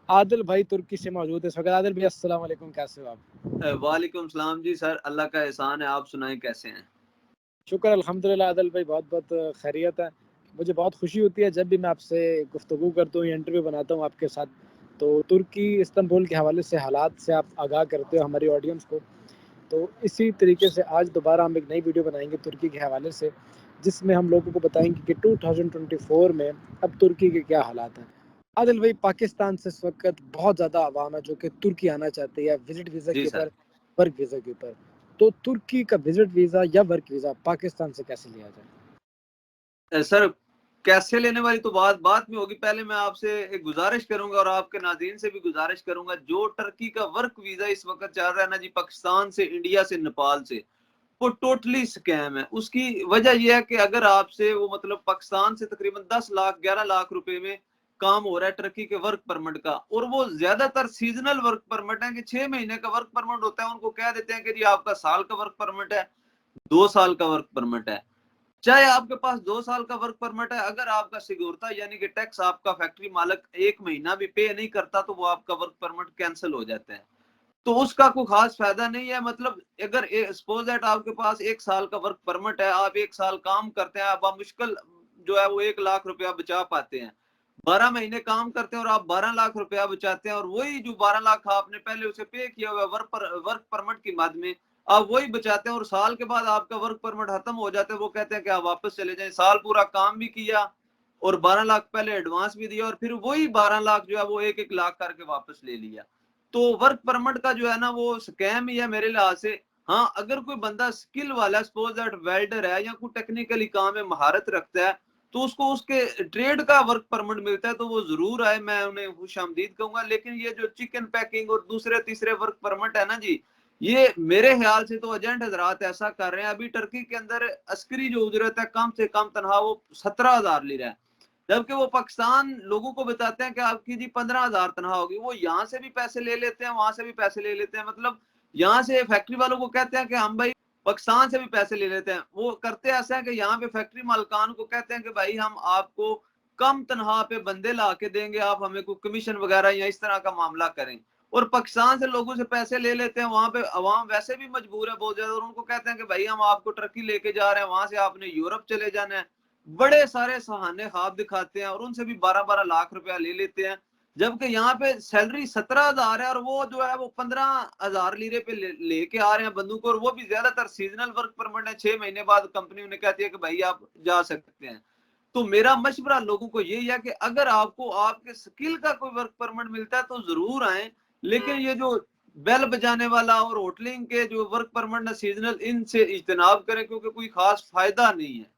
आदिल भाई तुर्की से मौजूद है इस वक्त। आदिल भाई अस्सलाम वालेकुम, कैसे हो आप? वालेकुम सलाम जी सर, अल्लाह का एहसान है। आप सुनाएं कैसे हैं? शुक्र अल्हम्दुलिल्लाह। आदिल भाई बहुत बहुत खैरियत है। मुझे बहुत खुशी होती है जब भी मैं आपसे गुफ्तगू करता हूँ या इंटरव्यू बनाता हूँ आपके साथ, तो तुर्की इस्तांबुल के हवाले से हालात से आप आगाह करते हो हमारी ऑडियंस को। तो इसी तरीके से आज दोबारा हम एक नई वीडियो बनाएंगे तुर्की के हवाले से, जिसमें हम लोगों को बताएंगे कि 2024 में अब तुर्की के क्या हालात हैं। आदिल भाई, पाकिस्तान से इस वक्त बहुत ज़्यादा आवाम है जो कि तुर्की आना चाहती है विजिट वीज़ा जी के सर। ऊपर, वर्क वीज़ा के ऊपर। तो तुर्की का विजिट वीज़ा या वर्क वीज़ा पाकिस्तान से कैसे लिया जाए? सर, कैसे लेने वाली तो बात बात में होगी। पहले मैं आपसे एक गुजारिश करूंगा और आपके नाज़रीन से भी गुजारिश करूंगा, जो टर्की का वर्क वीजा इस वक्त चल रहा है ना जी, पाकिस्तान से, इंडिया से, नेपाल से, वो टोटली स्कैम है। उसकी वजह यह है कि अगर आपसे वो मतलब पाकिस्तान से तकरीबन 10 लाख 11 लाख रुपए में काम हो रहा है टर्की के वर्क परमिट का, और वो ज्यादातर सीजनल वर्क परमिट है कि 6 महीने का वर्क परमिट होता है। उनको कह देते हैं कि जी आपका साल का वर्क परमिट है, 2 साल का वर्क परमिट है। चाहे आपके पास 2 साल का वर्क परमिट है, अगर आपका सिक्योरता यानी कि टैक्स आपका फैक्ट्री मालिक 1 महीना भी पे नहीं करता तो वो आपका वर्क परमिट कैंसिल हो जाता है। तो उसका कोई खास फायदा नहीं है। मतलब अगर सपोज दैट आपके पास 1 साल का वर्क परमिट है, आप 1 साल काम करते हैं, आप मुश्किल जो है वो 1 लाख रुपया बचा पाते हैं। 12 महीने काम करते हैं और आप 12 लाख रुपया बचाते हैं, और वही जो 12 लाख आपने पहले उसे पे किया हुआ वर्क परमिट की मद में आप वही बचाते हैं, और साल के बाद आपका वर्क परमिट खत्म हो जाता है। वो कहते हैं कि आप वापस चले जाएं। साल पूरा काम भी किया और 12 लाख पहले एडवांस भी दिया, और फिर वही 12 लाख जो है वो 1-1 लाख करके वापस ले लिया। तो वर्क परमिट का जो है ना वो स्कैम ही है मेरे लिहाज से। हाँ, अगर कोई बंदा स्किल वाला, सपोज दैट वेल्डर है या कोई टेक्निकली काम में महारत रखता है, तो उसको उसके ट्रेड का वर्क परमिट मिलता है, तो वो जरूर आए, मैं उन्हें खुशामदीद कहूंगा। लेकिन ये जो चिकन पैकिंग और दूसरे तीसरे वर्क परमिट है ना जी, ये मेरे ख्याल से तो एजेंट हजरात ऐसा कर रहे हैं। अभी टर्की के अंदर अस्करी जो उजरत है, कम से कम तनख्वाह वो 17,000 ले रहा है, जबकि वो पाकिस्तान लोगों को बताते हैं कि आपकी जी 15,000 तनख्वाह होगी। वो यहाँ से भी पैसे ले लेते हैं, वहां से भी पैसे ले लेते हैं। मतलब यहाँ से फैक्ट्री वालों को कहते हैं कि हम भाई पाकिस्तान से भी पैसे ले लेते हैं। वो करते ऐसा है कि यहाँ पे फैक्ट्री मालकान को कहते हैं कि भाई हम आपको कम तनख्वाह पे बंदे ला के देंगे, आप हमें कोई कमीशन वगैरह या इस तरह का मामला करें। और पाकिस्तान से लोगों से पैसे ले लेते हैं, वहां पे अवाम वैसे भी मजबूर है बहुत ज्यादा, और उनको कहते हैं कि भाई हम आपको टर्की लेके जा रहे हैं, वहां से आपने यूरोप चले जाना है। बड़े सारे सहाने ख्वाब दिखाते हैं और उनसे भी 12-12 लाख रुपया ले लेते हैं। जबकि यहाँ पे सैलरी 17,000 है और वो जो है वो 15,000 लीरे पे लेके आ रहे हैं बंदूक, और वो भी ज्यादातर सीजनल वर्क परमिट है। 6 महीने बाद कंपनी उन्हें कहती है कि भाई आप जा सकते हैं। तो मेरा मशवरा लोगों को यही है कि अगर आपको आपके स्किल का कोई वर्क परमिट मिलता है तो जरूर आए, लेकिन ये जो बेल बजाने वाला और होटलिंग के जो वर्क परमिट है सीजनल, इनसे इज्तनाब करें, क्योंकि कोई खास फायदा नहीं है।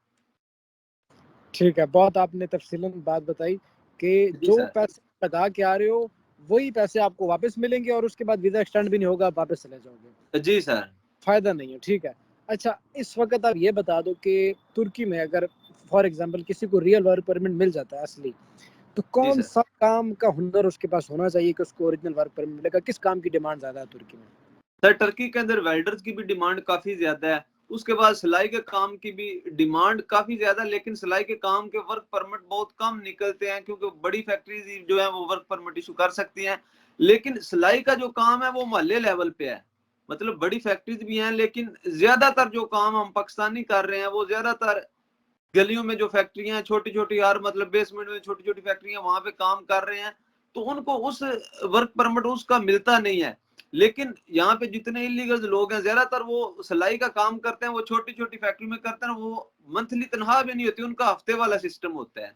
ठीक है, बहुत आपने तफसीलन बात बताई कि जी जो सर। पैसे लगा के आ रहे हो वही पैसे आपको वापस मिलेंगे और उसके बाद वीज़ा एक्सटेंड भी नहीं होगा, आप वापस चले जाओगे, जी सर। फ़ायदा नहीं है। ठीक है। अच्छा, इस वक्त आप ये बता दो कि तुर्की में अगर फॉर एग्जांपल किसी को रियल वर्क परमिट मिल जाता है असली, तो जी कौन सर। सा काम का हुनर उसके पास होना चाहिए कि उसको ओरिजिनल वर्क परमिट मिलेगा? किस काम की डिमांड ज़्यादा है तुर्की में? सर, टर्की के अंदर वेल्डर्स की भी डिमांड काफी ज्यादा है। उसके बाद सिलाई के काम की भी डिमांड काफी ज्यादा है, लेकिन सिलाई के काम के वर्क परमिट बहुत कम निकलते हैं, क्योंकि बड़ी फैक्ट्रीज जो है वो वर्क परमिट इशू कर सकती हैं। लेकिन सिलाई का जो काम है वो मोहल्ले लेवल पे है। मतलब बड़ी फैक्ट्रीज भी हैं, लेकिन ज्यादातर जो काम हम पाकिस्तानी कर रहे हैं वो ज्यादातर गलियों में जो फैक्ट्रियां हैं, छोटी छोटी, यार मतलब बेसमेंट में छोटी छोटी फैक्ट्रियां, वहां पे काम कर रहे हैं। तो उनको उस वर्क परमिट उसका मिलता नहीं है। लेकिन यहाँ पे जितने इलीगल लोग हैं ज्यादातर वो सिलाई का काम करते हैं, वो छोटी छोटी फैक्ट्री में करते हैं। वो मंथली तनख्वाह भी नहीं होती, उनका हफ्ते वाला सिस्टम होता है।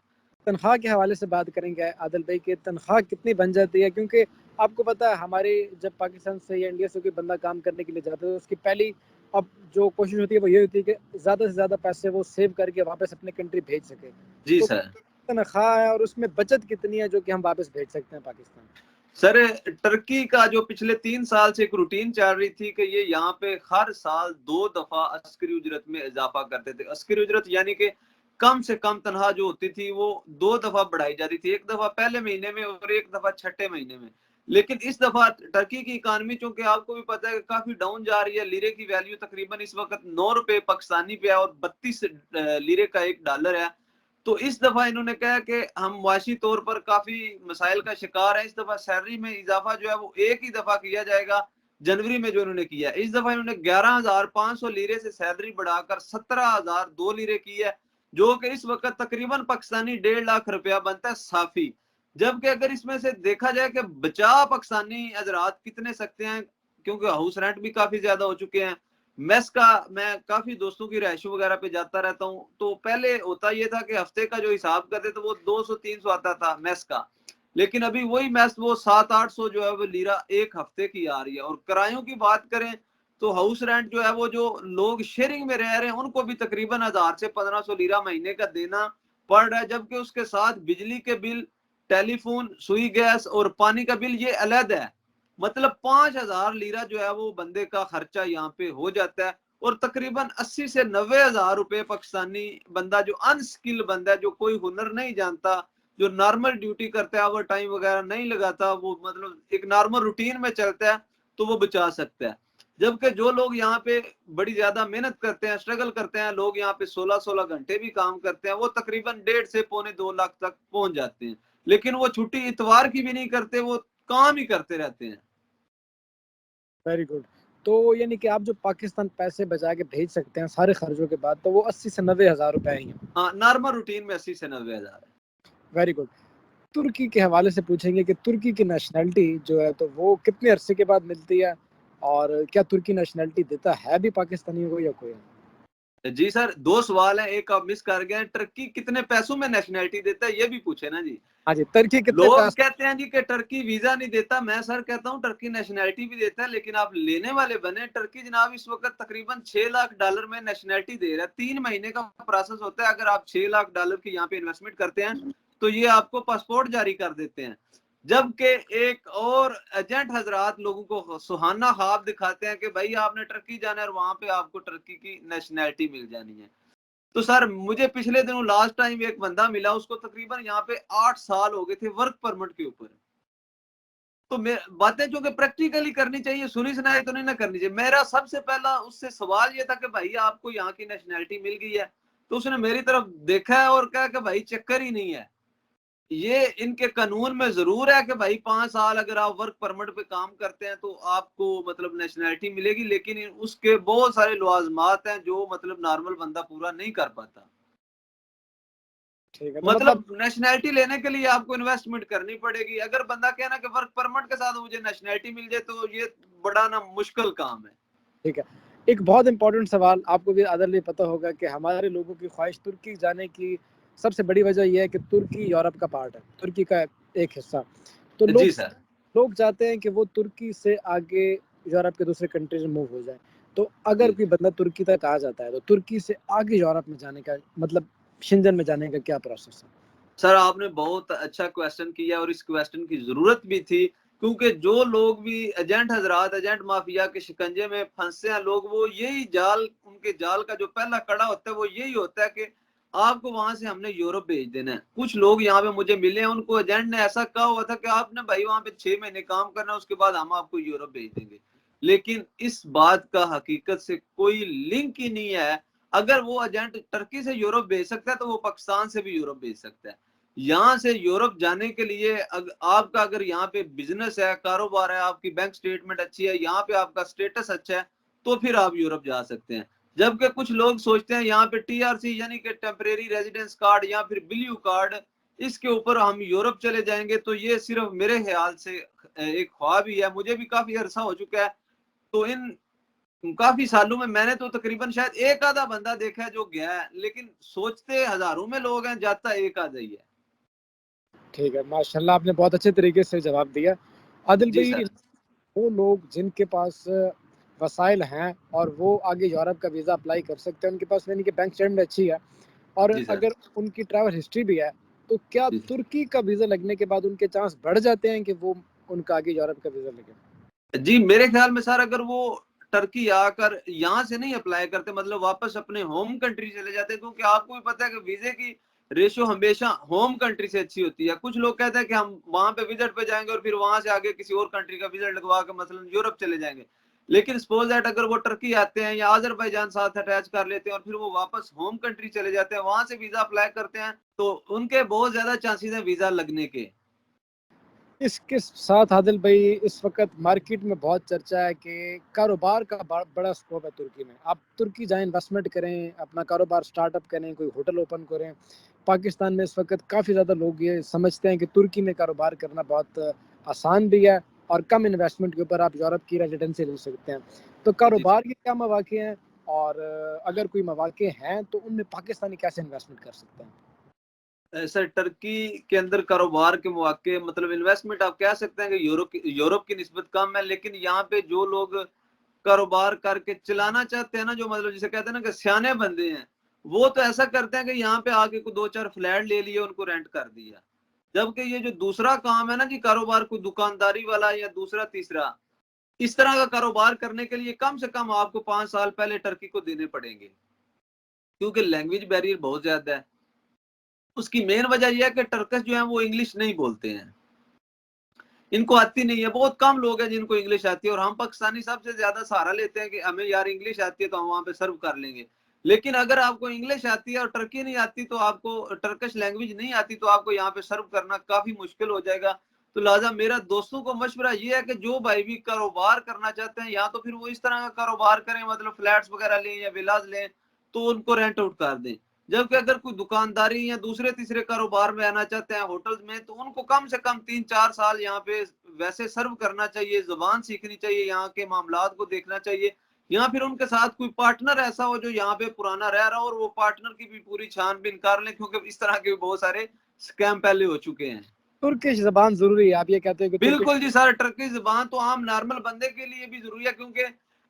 तनख्वाह के हवाले से बात करेंगे आदिल भाई कि तनख्वाह कितनी बन जाती है, क्योंकि आपको पता है हमारे जब पाकिस्तान से या इंडिया से कोई बंदा काम करने के लिए जाता है तो उसकी पहली अब जो कोशिश होती है वो ये होती है कि ज़्यादा से ज़्यादा पैसे वो सेव करके वापस अपने कंट्री भेज सके। जी तो सर। तनख्वाह है और उसमें बचत कितनी है जो कि हम वापस भेज सकते हैं पाकिस्तान? सर, टर्की का जो पिछले 3 साल से एक रूटीन चल रही थी कि ये यहाँ पे हर साल 2 दफा अस्करी उजरत में इजाफा करते थे। अस्करी उजरत यानी कि कम से कम तनख्वाह जो होती थी वो 2 दफा बढ़ाई जाती थी, एक दफा पहले महीने में और एक दफा छठे महीने में। लेकिन इस दफा टर्की की इकानमी, चूंकि आपको भी पता है, काफी डाउन जा रही है। लीरे की वैल्यू तकरीबन इस वक्त 9 रुपए पाकिस्तानी पे है और 32 लीरे का $1 है। तो इस दफा इन्होंने कहा कि हम मुआशी तौर पर काफी मसाइल का शिकार है, इस दफा सैलरी में इजाफा जो है वो एक ही दफा किया जाएगा, जनवरी में जो इन्होंने किया। इस दफा इन्होंने 11,500 लीरे से सैलरी बढ़ाकर 17,002 लीरे की है, जो कि इस वक्त तकरीबन पाकिस्तानी 1.5 लाख रुपया बनता है साफी। जबकि अगर इसमें से देखा जाए कि बचा पाकिस्तानी हजरात कितने सकते हैं, क्योंकि हाउस रेंट भी काफी ज्यादा हो चुके हैं। मेस का मैं काफी दोस्तों की रहायशों वगैरह पे जाता रहता हूँ, तो पहले होता ये था कि हफ्ते का जो हिसाब करते तो वो 200-300 आता था मेस का, लेकिन अभी वही मेस वो 700-800 जो है वो लीरा एक हफ्ते की आ रही है। और किरायों की बात करें तो हाउस रेंट जो है वो जो लोग शेयरिंग में रह रहे हैं उनको भी तकरीबन 1000 से 1500 लीरा महीने का देना पड़ रहा है, जबकि उसके साथ बिजली के बिल, टेलीफोन, सुई गैस और पानी का बिल ये अलग है। मतलब 5,000 लीरा जो है वो बंदे का खर्चा यहाँ पे हो जाता है। और तकरीबन 80 से 90,000 रुपए पाकिस्तानी बंदा जो अनस्किल बंदा है, जो कोई हुनर नहीं जानता, जो नॉर्मल ड्यूटी करता है, ओवर टाइम वगैरह नहीं लगाता, वो मतलब एक नॉर्मल रूटीन में चलता है, तो वो बचा सकता है। जबकि जो लोग यहाँ पे बड़ी ज्यादा मेहनत करते हैं, स्ट्रगल करते हैं, लोग यहाँ पे 16-16 घंटे भी काम करते हैं, वो तकरीबन 1.5 से पौने 2 लाख तक पहुंच जाते हैं। लेकिन वो छुट्टी इतवार की भी नहीं करते, वो काम ही करते रहते हैं। Very good. तो यानी कि आप जो पाकिस्तान पैसे बचा के भेज सकते हैं सारे खर्चों के बाद, तो वो 80 से 90,000 रुपए ही हैं। हाँ, नॉर्मल रूटीन में 80 से 90,000 है। Very good. तुर्की के हवाले से पूछेंगे कि तुर्की की नेशनैलिटी जो है तो वो कितने अरसे के बाद मिलती है, और क्या तुर्की नेशनैलिटी देता है भी पाकिस्तानियों को या कोई? जी सर, 2 सवाल हैं, एक आप मिस कर गए हैं। टर्की कितने पैसों में नेशनैलिटी देता है, ये भी पूछे ना जी। हाँ जी, तुर्की कितने लोग पैसे? कहते हैं जी कि टर्की वीजा नहीं देता, मैं सर कहता हूँ टर्की नेशनैलिटी भी देता है, लेकिन आप लेने वाले बने। टर्की जनाब इस वक्त तकरीबन $6 लाख में नेशनैलिटी दे रहा है। 3 महीने का प्रोसेस होता है। अगर आप $6 लाख की यहाँ पे इन्वेस्टमेंट करते हैं तो ये आपको पासपोर्ट जारी कर देते हैं। जबकि एक और एजेंट हजरात लोगों को सुहाना ख्वाब दिखाते हैं कि भाई आपने टर्की जाना है और वहां पे आपको टर्की की नेशनैलिटी मिल जानी है। तो सर मुझे पिछले दिनों लास्ट टाइम एक बंदा मिला, उसको तकरीबन यहाँ पे 8 साल हो गए थे वर्क परमिट के ऊपर। तो बातें जो कि प्रैक्टिकली करनी चाहिए, सुनी सुनाई तो नहीं ना करनी चाहिए। मेरा सबसे पहला उससे सवाल ये था कि भाई आपको यहाँ की नेशनैलिटी मिल गई है, तो उसने मेरी तरफ देखा है और कहा कि भाई चक्कर ही नहीं है। ये इनके कानून में जरूर है कि भाई 5 साल अगर आप वर्क परमिट पे काम करते हैं तो आपको मतलब नेशनैलिटी मिलेगी, लेकिन उसके बहुत सारे लवाजमात हैं जो मतलब नॉर्मल बंदा पूरा नहीं कर पाता। ठीक है, तो मतलब मतलब नेशनैलिटी लेने के लिए आपको इन्वेस्टमेंट करनी पड़ेगी। अगर बंदा कहना कि वर्क परमिट के साथ मुझे नेशनैलिटी मिल जाए तो ये बड़ा ना मुश्किल काम है। ठीक है। एक बहुत इंपॉर्टेंट सवाल आपको भी अदल भी पता होगा कि हमारे लोगों की ख्वाहिश तुर्की जाने की सबसे बड़ी वजह यह है कि तुर्की यूरोप का पार्ट है, तुर्की का एक हिस्सा। तो जी लोग सर। लोग चाहते हैं कि वो तुर्की से आगे यूरोप के दूसरे कंट्रीज में मूव हो जाए। तो अगर जी कोई बंदा तुर्की तक आ जाता है तो तुर्की से आगे यूरोप में जाने का मतलब शेंजन में जाने का क्या प्रोसेस है? सर आपने बहुत अच्छा क्वेश्चन किया और इस क्वेश्चन की जरूरत भी थी, क्योंकि जो लोग भी एजेंट हजरात, एजेंट माफिया के शिकंजे में फंसे हैं लोग, वो यही जाल, उनके जाल का जो पहला कड़ा होता है वो यही होता है कि आपको वहां से हमने यूरोप भेज देना है। कुछ लोग यहाँ पे मुझे मिले हैं, उनको एजेंट ने ऐसा कहा हुआ था कि आपने भाई वहां पे 6 महीने काम करना, उसके बाद हम आपको यूरोप भेज देंगे। लेकिन इस बात का हकीकत से कोई लिंक ही नहीं है। अगर वो एजेंट टर्की से यूरोप भेज सकता है तो वो पाकिस्तान से भी यूरोप भेज सकता है। यहाँ से यूरोप जाने के लिए आपका अगर यहाँ पे बिजनेस है, कारोबार है, आपकी बैंक स्टेटमेंट अच्छी है, यहाँ पे आपका स्टेटस अच्छा है, तो फिर आप यूरोप जा सकते हैं। जबकि कुछ लोग सोचते हैं यहाँ पे टीआरसी यानी कि टेम्परेरी रेजिडेंस कार्ड या फिर ब्लू कार्ड, इसके ऊपर हम यूरोप चले जाएंगे, तो ये सिर्फ मेरे ख्याल से एक ख्वाब ही है। मुझे भी काफी अरसा हो चुका है, तो इन काफी सालों में मैंने तो तकरीबन शायद एक आधा बंदा देखा है जो गया है, लेकिन सोचते हजारों में लोग हैं, जाता एक आधा ही है। ठीक है, माशाल्लाह आपने बहुत अच्छे तरीके से जवाब दिया। आदिल जी भाई, सर। वो लोग जिनके पास वसाइल हैं और वो आगे यूरोप का वीज़ा अप्लाई कर सकते हैं, उनके पास यानी कि बैंक स्टेटमेंट अच्छी है और जी सर। अगर उनकी ट्रैवल हिस्ट्री भी है, तो क्या जी तुर्की का वीज़ा लगने के बाद उनके चांस बढ़ जाते हैं कि वो उनका आगे यूरोप का वीज़ा लगे? जी, मेरे ख्याल में सर अगर वो टर्की आकर यहाँ से नहीं अप्लाई करते, मतलब वापस अपने होम कंट्री चले जाते, क्योंकि आपको भी पता है कि वीजे की रेशो हमेशा होम कंट्री से अच्छी होती है। कुछ लोग कहते हैं कि हम वहां पे विजिट पे जाएंगे और फिर वहां से आगे किसी और कंट्री का विजिट लगवा के मसलन यूरोप चले जाएंगे, लेकिन सपोज दैट अगर वो टर्की आते हैं या अजरबैजान साथ अटैच कर लेते हैं और फिर वो वापस होम कंट्री चले जाते हैं, वहां से वीजा अप्लाई करते हैं, तो उनके बहुत ज्यादा चांसेस हैं वीजा लगने के। इसके साथ आदिल भाई इस वक्त मार्केट में बहुत चर्चा है कि कारोबार का बड़ा स्कोप है तुर्की में। आप तुर्की जाएं, इन्वेस्टमेंट करें, अपना कारोबार स्टार्टअप करें, कोई होटल ओपन करें। पाकिस्तान में इस वक्त काफ़ी ज़्यादा लोग ये समझते हैं कि तुर्की में कारोबार करना बहुत आसान भी है और कम इन्वेस्टमेंट के ऊपर आप यूरोप की रेजिडेंसी ले सकते हैं। तो जी सर। कारोबार के क्या मौके हैं, और अगर कोई मौके हैं तो उनमें पाकिस्तानी कैसे इन्वेस्टमेंट कर सकते हैं? सर टर्की के अंदर कारोबार के मौके मतलब इन्वेस्टमेंट आप कह सकते हैं कि यूरोप की निस्बत कम है, लेकिन यहाँ पे जो लोग कारोबार करके चलाना चाहते हैं ना, जो मतलब जिसे कहते हैं ना कि सियाने बंदे हैं, वो तो ऐसा करते हैं कि यहाँ पे आके को 2-4 फ्लैट ले लिए, उनको रेंट कर दिया। जबकि ये जो दूसरा काम है ना जी, कारोबार को दुकानदारी वाला या दूसरा तीसरा, इस तरह का कारोबार करने के लिए कम से कम आपको 5 साल पहले टर्की को देने पड़ेंगे, क्योंकि लैंग्वेज बैरियर बहुत ज्यादा है। उसकी मेन वजह यह है कि टर्कस जो है वो इंग्लिश नहीं बोलते हैं, इनको आती नहीं है। बहुत कम लोग हैं जिनको इंग्लिश आती है, और हम पाकिस्तानी सबसे ज्यादा सहारा लेते हैं कि हमें यार इंग्लिश आती है तो हम वहां पे सर्व कर लेंगे। लेकिन अगर आपको इंग्लिश आती है और टर्की नहीं आती, तो आपको टर्किश लैंग्वेज नहीं आती, तो आपको यहाँ पे सर्व करना काफी मुश्किल हो जाएगा। तो लिहाजा मेरा दोस्तों को मशवरा ये है कि जो भाई भी कारोबार करना चाहते हैं, या तो फिर वो इस तरह का कारोबार करें, मतलब फ्लैट्स वगैरह लें या विलाज लें, तो उनको रेंट आउट कर दें। जबकि अगर कोई दुकानदारी या दूसरे तीसरे कारोबार में आना चाहते हैं होटल्स में, तो उनको कम से कम 3-4 साल यहाँ पे वैसे सर्व करना चाहिए, जुबान सीखनी चाहिए, यहाँ के मामलात को देखना चाहिए, या फिर उनके साथ कोई पार्टनर ऐसा हो जो यहाँ पे पुराना रह रहा हो, और वो पार्टनर की भी पूरी छानबीन कर लें, क्योंकि इस तरह के बहुत सारे स्कैम पहले हो चुके हैं। तुर्किश जबान जरूरी है, आप ये कहते हैं कि तुर्किश? बिल्कुल जी सर, टर्की जुबान तो आम नॉर्मल बंदे के लिए भी जरूरी है, क्योंकि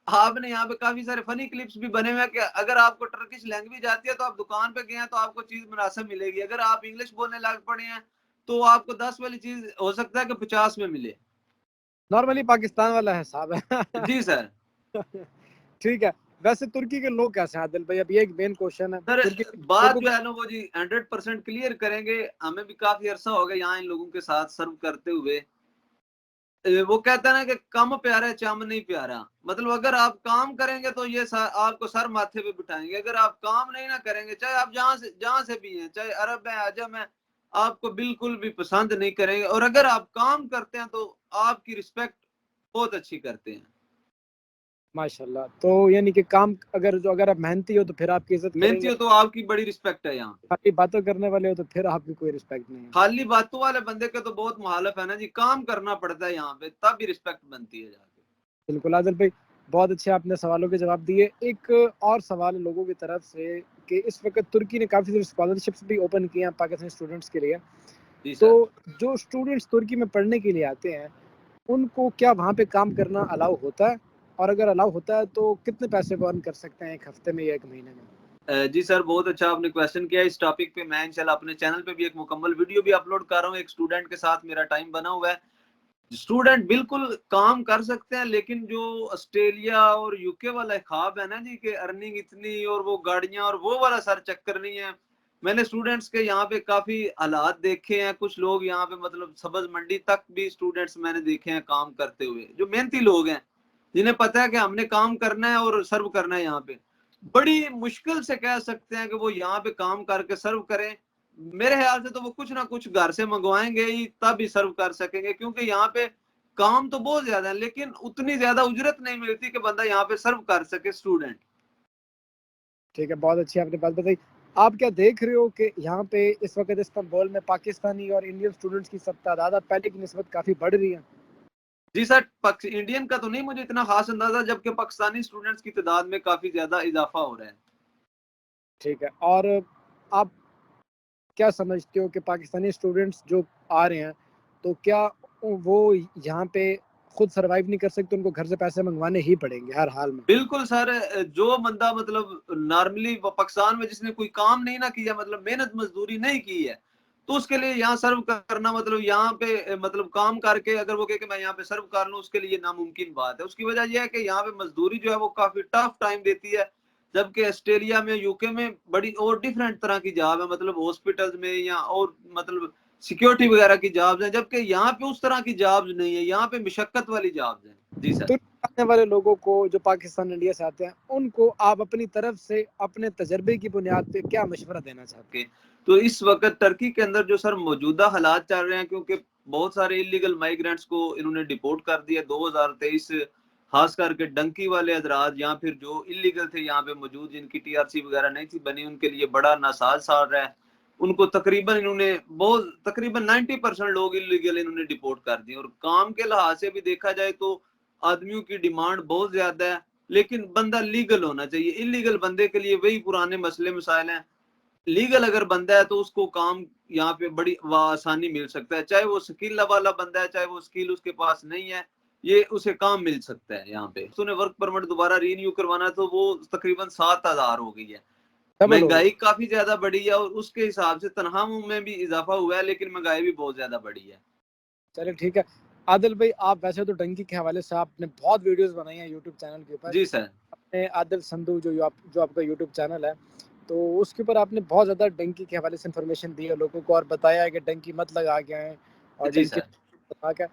आपने यहाँ पे काफी सारे फनी क्लिप्स भी बने हुए हैं कि अगर आपको टर्किश लैंग्वेज आती है तो आप दुकान पे गए हैं तो आपको चीज मुनासिब मिलेगी, अगर आप इंग्लिश बोलने लग पड़े हैं तो आपको 10 वाली चीज हो सकता है कि 50 में मिले। नॉर्मली पाकिस्तान वाला हिसाब है। जी सर। ठीक है। वैसे तुर्की के लोग कैसे हैं आदिल भाई? अब ये एक मेन क्वेश्चन है सर तुर्की के बात लोगों जो है ना वो जी 100% क्लियर करेंगे। हमें भी काफी अरसा हो गया यहाँ इन लोगों के साथ सर्व करते हुए। वो कहता है ना कि कम प्यारा चम नहीं प्यारा, मतलब अगर आप काम करेंगे तो ये आपको सर माथे पे बिठाएंगे, अगर आप काम नहीं ना करेंगे, चाहे आप जहां से भी हैं, चाहे अरब है अजम है, आपको बिल्कुल भी पसंद नहीं करेंगे। और अगर आप काम करते हैं तो आपकी रिस्पेक्ट बहुत अच्छी करते हैं। माशाल्लाह। तो यानी कि काम अगर आप मेहनती हो तो फिर आपकी इज्जत मेहनती करेंगे, हो तो आपकी बड़ी रिस्पेक्ट है यहाँ। खाली बातें करने वाले हो तो फिर आपकी कोई रिस्पेक्ट नहीं है। खाली बातों वाले बंदे के तो बहुत मुहालफ है ना जी, काम करना पड़ता है यहाँ पे, तब भी रिस्पेक्ट बनती है जाके। बिल्कुल आदिल भाई, बहुत अच्छे आपने सवालों के जवाब दिए। एक और सवाल है लोगों की तरफ से कि इस वक्त तुर्की ने काफ़ी सारी स्कॉलरशिप्स भी ओपन की हैं पाकिस्तानी स्टूडेंट्स के लिए। जी तो सर। जो स्टूडेंट्स तुर्की में पढ़ने के लिए आते हैं, उनको क्या वहाँ पे काम करना अलाउ होता है? और अगर अलाउ होता है तो कितने पैसे वो अर्न कर सकते हैं 1 हफ्ते में या 1 महीने में? जी सर, बहुत अच्छा आपने क्वेश्चन किया। इस टॉपिक पे मैं इंशाल्लाह अपने चैनल पे भी एक मुकम्मल वीडियो भी अपलोड कर रहा हूँ। एक स्टूडेंट के साथ मेरा टाइम बना हुआ है। स्टूडेंट बिल्कुल काम कर सकते हैं, लेकिन जो ऑस्ट्रेलिया और यूके वाला ख्वाब है ना जी कि अर्निंग इतनी और वो गाड़ियां और वो वाला सर चक्कर नहीं है। मैंने स्टूडेंट्स के यहाँ पे काफी हालात देखे हैं। कुछ लोग यहाँ पे मतलब सब्ज मंडी तक भी स्टूडेंट्स मैंने देखे हैं काम करते हुए, जो मेहनती लोग हैं, जिन्हें पता है कि हमने काम करना है और सर्व करना है। यहाँ पे बड़ी मुश्किल से कह सकते हैं कि वो यहाँ पे काम करके सर्व करें। मेरे ख्याल से तो वो कुछ ना कुछ घर से मंगवाएंगे ही, तब ही सर्व कर सकेंगे, क्योंकि यहाँ पे काम तो बहुत ज्यादा है, लेकिन उतनी ज्यादा उजरत नहीं मिलती कि बंदा यहाँ पे सर्व कर सके स्टूडेंट। ठीक है, बहुत अच्छी आपने बात बताई। आप क्या देख रहे हो कि यहाँ पे इस वक्त इस्तांबुल में पाकिस्तानी और इंडियन स्टूडेंट्स की सब तादाद अब पहले की निस्बत काफ़ी बढ़ रही है? जी सर, इंडियन का तो नहीं मुझे इतना खास अंदाजा, जबकि पाकिस्तानी स्टूडेंट्स की तादाद में काफी ज्यादा इजाफा हो रहा है। ठीक है। और आप क्या समझते हो कि पाकिस्तानी स्टूडेंट्स जो आ रहे हैं, तो क्या वो यहाँ पे खुद सर्वाइव नहीं कर सकते, उनको घर से पैसे मंगवाने ही पड़ेंगे हर हाल में? बिल्कुल सर, जो बंदा मतलब नॉर्मली पाकिस्तान में जिसने कोई काम नहीं ना किया, मतलब मेहनत मजदूरी नहीं की है, तो उसके लिए यहाँ सर्व करना, मतलब यहाँ पे मतलब काम करके अगर वो कहे कि मैं यहाँ पे सर्व कर लूँ, उसके लिए नामुमकिन बात है। उसकी वजह यह है कि यहाँ पे मजदूरी जो है वो काफी टफ टाइम देती है, जबकि ऑस्ट्रेलिया में यूके में बड़ी और डिफरेंट तरह की जॉब है, मतलब हॉस्पिटल्स में या और मतलब सिक्योरिटी वगैरह की जॉब्स हैं, जबकि यहाँ पे उस तरह की जॉब्स नहीं है, यहाँ पे मशक्कत वाली जॉब्स हैं। जी तो सर। आने वाले लोगों को जो पाकिस्तान इंडिया से आते हैं, उनको आप अपनी तरफ से अपने तजर्बे की बुनियाद पे क्या मशवरा देना चाहते हैं? तो इस वक्त टर्की के अंदर जो सर मौजूदा हालात चल रहे हैं, क्योंकि बहुत सारे इलीगल माइग्रेंट्स को इन्होंने डिपोर्ट कर दिया 2023, खास करके डंकी वाले हजरात या फिर जो इलीगल थे यहाँ पे मौजूद, जिनकी टीआरसी वगैरह नहीं थी बनी, उनके लिए बड़ा नासाज साल रहा है। उनको तकरीबन इन्होंने बहुत तकरीबन 90% लोग इलीगल इन्होंने डिपोर्ट कर दिए। और काम के लिहाज से भी देखा जाए तो आदमियों की डिमांड बहुत ज्यादा है, लेकिन बंदा लीगल होना चाहिए। इलीगल बंदे के लिए वही पुराने मसले मसाइल हैं। लीगल अगर बंदा है तो उसको काम यहाँ पे बड़ी आसानी मिल सकता है, चाहे वो स्किल वाला बंदा है, चाहे वो स्किल उसके पास नहीं है, ये उसे काम मिल सकता है। यहाँ पे उसने वर्क परमिट दोबारा रीन्यू करवाना तो वो तकरीबन 7,000 हो गई है। महंगाई काफी ज्यादा बढ़ी है और उसके हिसाब से तनख्वाहों में भी इजाफा हुआ है, लेकिन महंगाई भी बहुत ज्यादा बढ़ी है। चलिए ठीक है। आदिल भाई, आप वैसे तो डंकी के हवाले से आपने बहुत वीडियोस बनाई हैं यूट्यूब चैनल के ऊपर। जी सर। आपने आदिल संधू जो आपका यूट्यूब चैनल है, तो उसके ऊपर आपने बहुत ज़्यादा डंकी के हवाले से इन्फॉर्मेशन दी है लोगों को और बताया है कि डंकी मत लगा के आएँ और जी डंकी सर। लगा के।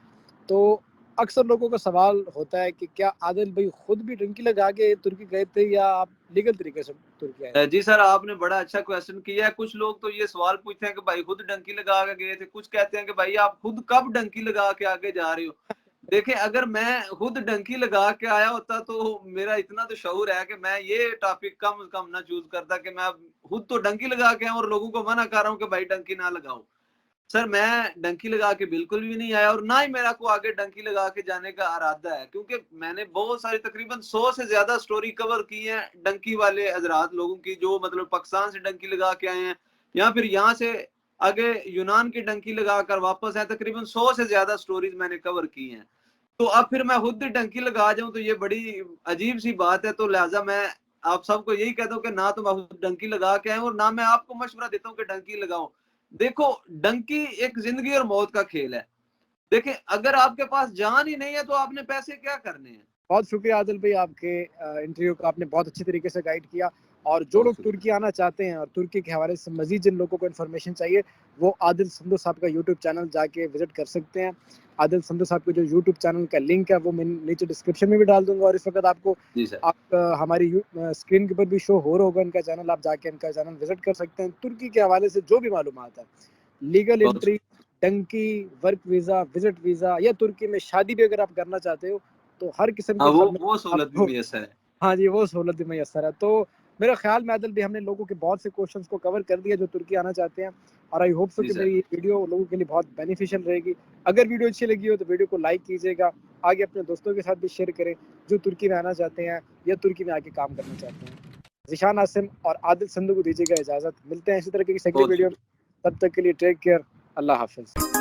तो अक्सर लोगों का सवाल होता है कि क्या आदिल भाई खुद भी डंकी लगा के तुर्की गए थे या आप लीगल तरीके से तुर्की आए थे? जी सर, आपने बड़ा अच्छा क्वेश्चन किया है। कुछ लोग तो ये सवाल पूछते हैं कि भाई खुद डंकी लगा के गए थे, कुछ कहते हैं कि भाई आप खुद कब डंकी लगा के आगे जा रहे हो। देखिए, अगर मैं खुद डंकी लगा के आया होता तो मेरा इतना तो शऊर है कि मैं ये टॉपिक कम से कम ना चूज करता कि मैं खुद तो डंकी लगा के आऊं और लोगों को मना कर रहा हूं कि भाई डंकी ना लगाओ। सर, मैं डंकी लगा के बिल्कुल भी नहीं आया और ना ही मेरा को आगे डंकी लगा के जाने का इरादा है, क्योंकि मैंने बहुत सारी तकरीबन 100 से ज्यादा स्टोरी कवर की है डंकी वाले हजरात लोगों की, जो मतलब पाकिस्तान से डंकी लगा के आए हैं या फिर यहाँ से आगे यूनान की डंकी लगा कर वापस आए। तकरीबन 100 से ज्यादा स्टोरीज मैंने कवर की हैं। तो अब फिर मैं खुद डंकी लगा जाऊं तो ये बड़ी अजीब सी बात है। तो लिहाजा मैं आप सबको यही कहता हूँ कि ना तो मैं खुद डंकी लगा के आए और ना मैं आपको मशवरा देता हूँ कि डंकी लगाओ। देखो, डंकी एक जिंदगी और मौत का खेल है। देखें, अगर आपके पास जान ही नहीं है तो आपने पैसे क्या करने हैं। बहुत शुक्रिया आदिल भाई, आपके इंटरव्यू को आपने बहुत अच्छी तरीके से गाइड किया। और जो लोग तुर्की आना चाहते हैं और तुर्की के हवाले से मजीद जिन लोगों को इन्फॉर्मेशन चाहिए, वो आदिल संधू साहब का यूट्यूब चैनल जाके विजिट कर सकते हैं। आदिल संधू साहब के जो यूट्यूब चैनल का लिंक है वो मैं नीचे डिस्क्रिप्शन में भी डाल दूंगा। और इस वक्त आपको जी सर। आप हमारी स्क्रीन के ऊपर भी शो हो रहा होगा इनका चैनल, आप जाके इनका चैनल विजिट कर सकते हैं। तुर्की के हवाले से जो भी मालूमात है, legal entry, Dunki, work visa, visit visa, या तुर्की में शादी भी अगर आप करना चाहते हो तो हर किस्म हाँ, की खदमत वो सहूलत भी आपको, मैसर है। हाँ जी, वो सहूलत भी मैसर है। तो मेरे ख्याल में आदिल भी हमने लोगों के बहुत से क्वेश्चंस को कवर कर दिया जो तुर्की आना चाहते हैं। और आई होप सो जी कि सर। मेरी ये वीडियो लोगों के लिए बहुत बेनिफिशियल रहेगी। अगर वीडियो अच्छी लगी हो तो वीडियो को लाइक कीजिएगा, आगे अपने दोस्तों के साथ भी शेयर करें जो तुर्की में आना चाहते हैं या तुर्की में आके काम करना चाहते हैं। ज़ीशान आसिम और आदिल संधू को दीजिएगा इजाज़त। मिलते हैं इसी तरह की अगली बहुत वीडियो में। शुक्रिया। तब तक के लिए टेक केयर। अल्लाह हाफ़िज़।